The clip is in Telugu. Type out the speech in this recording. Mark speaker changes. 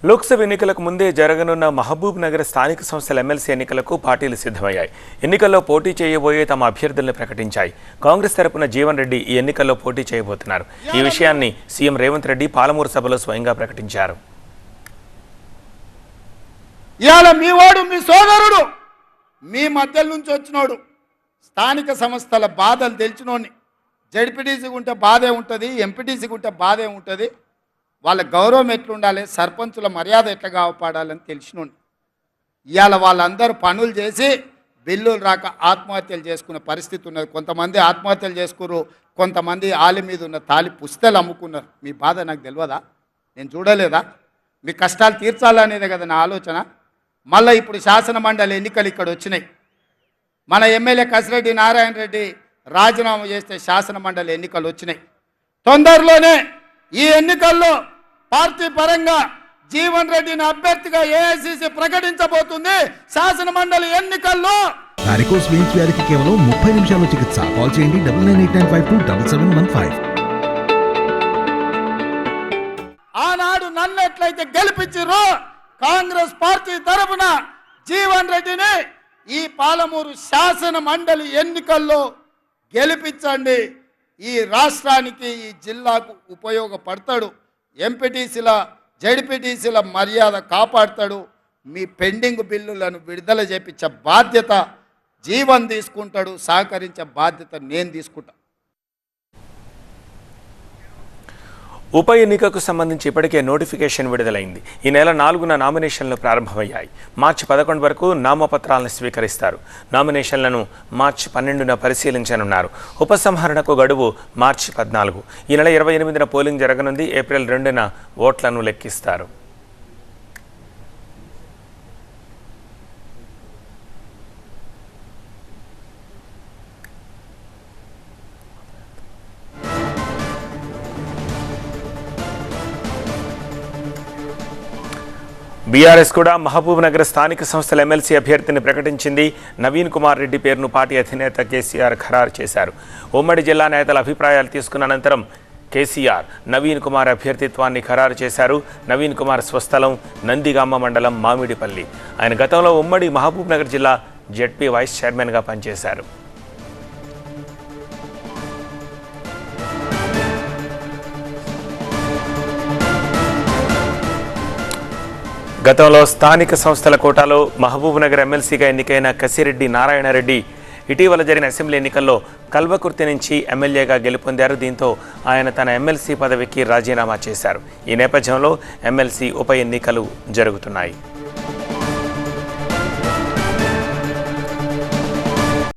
Speaker 1: లోక్సభ ఎన్నికలకు ముందే జరగనున్న మహబూబ్ నగర్ స్థానిక సంస్థల ఎమ్మెల్సీ ఎన్నికలకు పార్టీలు సిద్ధమయ్యాయి. ఎన్నికల్లో పోటీ చేయబోయే తమ అభ్యర్థులను ప్రకటించాయి. కాంగ్రెస్ తరపున జీవన్ రెడ్డి ఈ ఎన్నికల్లో పోటీ చేయబోతున్నారు. ఈ విషయాన్ని సీఎం రేవంత్ రెడ్డి పాలమూరు సభలో స్వయంగా ప్రకటించారు.
Speaker 2: ఇయాల మీ వాడు మీ సోదరుడు మీ మధ్య నుంచి వచ్చినోడు స్థానిక సంస్థల బాధలు తెలిసినోని జడ్పీటీసీకి ఉంటే బాధే ఉంటుంది, ఎంపీటీసీకి ఉంటే బాధే ఉంటుంది, వాళ్ళ గౌరవం ఎట్లుండాలి, సర్పంచుల మర్యాద ఎట్లా కాపాడాలని తెలిసినోని ఇవాళ వాళ్ళందరూ పనులు చేసి బిల్లులు రాక ఆత్మహత్యలు చేసుకునే పరిస్థితి ఉన్నది. కొంతమంది ఆత్మహత్యలు చేసుకున్నారు, కొంతమంది ఆలి మీద ఉన్న తాలి పుస్తలు అమ్ముకున్నారు. మీ బాధ నాకు తెలియదా? నేను చూడలేదా? మీ కష్టాలు తీర్చాలనేదే కదా నా ఆలోచన. మళ్ళీ ఇప్పుడు శాసన మండలి ఎన్నికలు ఇక్కడ వచ్చినాయి. మన ఎమ్మెల్యే కసిరెడ్డి నారాయణ రెడ్డి రాజీనామా చేస్తే శాసన మండలి ఎన్నికలు వచ్చినాయి. తొందరలోనే ఈ ఎన్నికల్లో పార్టీ పరంగా జీవన్ రెడ్డిని అభ్యర్థిగా ఏఐసిసి ప్రకటించబోతుంది. శాసన మండలి ఎన్నికల్లో
Speaker 3: వారికోస్ వెయిన్స్ వ్యాధికి కేవలం 30 నిమిషాల్లో చికిత్స. కాల్ చేయండి 9989527715.
Speaker 2: ఆనాడు నన్ను ఎట్లయితే గెలిపించారో కాంగ్రెస్ పార్టీ తరఫున జీవన్ రెడ్డిని ఈ పాలమూరు శాసన మండలి ఎన్నికల్లో గెలిపించండి. ఈ రాష్ట్రానికి ఈ జిల్లాకు ఉపయోగపడతాడు. ఎంపీటీసీల జడ్పీటీసీల మర్యాద కాపాడతాడు. మీ పెండింగ్ బిల్లులను విడుదల చేపించే బాధ్యత జీవన్ తీసుకుంటాడు, సహకరించే బాధ్యత నేను తీసుకుంటా.
Speaker 1: ఉప ఎన్నికకు సంబంధించి ఇప్పటికే నోటిఫికేషన్ విడుదలైంది. ఈ నెల 4న నామినేషన్లు ప్రారంభమయ్యాయి. మార్చి 11 వరకు నామపత్రాలను స్వీకరిస్తారు. నామినేషన్లను మార్చి 12న పరిశీలించనున్నారు. ఉపసంహరణకు గడువు మార్చి 14. ఈ నెల 28న పోలింగ్ జరగనుంది. ఏప్రిల్ 2న ఓట్లను లెక్కిస్తారు. బీఆర్ఎస్ కూడా మహబూబ్ నగర్ స్థానిక సంస్థల ఎమ్మెల్సీ అభ్యర్థిని ప్రకటించింది. నవీన్ కుమార్ రెడ్డి పేరును పార్టీ అధినేత కేసీఆర్ ఖరారు చేశారు. ఉమ్మడి జిల్లా నేతల అభిప్రాయాలు తీసుకున్న అనంతరం కేసీఆర్ నవీన్ కుమార్ అభ్యర్థిత్వాన్ని ఖరారు చేశారు. నవీన్ కుమార్ స్వస్థలం నందిగామ మండలం మామిడిపల్లి. ఆయన గతంలో ఉమ్మడి మహబూబ్ నగర్ జిల్లా జెడ్పీ వైస్ చైర్మన్గా పనిచేశారు. గతంలో స్థానిక సంస్థల కోటాలో మహబూబ్ నగర్ ఎమ్మెల్సీగా ఎన్నికైన కసిరెడ్డి నారాయణ రెడ్డి ఇటీవల జరిగిన అసెంబ్లీ ఎన్నికల్లో కల్వకుర్తి నుంచి ఎమ్మెల్యేగా గెలుపొందారు. దీంతో ఆయన తన ఎమ్మెల్సీ పదవికి రాజీనామా చేశారు. ఈ నేపథ్యంలో ఎమ్మెల్సీ ఉప ఎన్నికలు జరుగుతున్నాయి.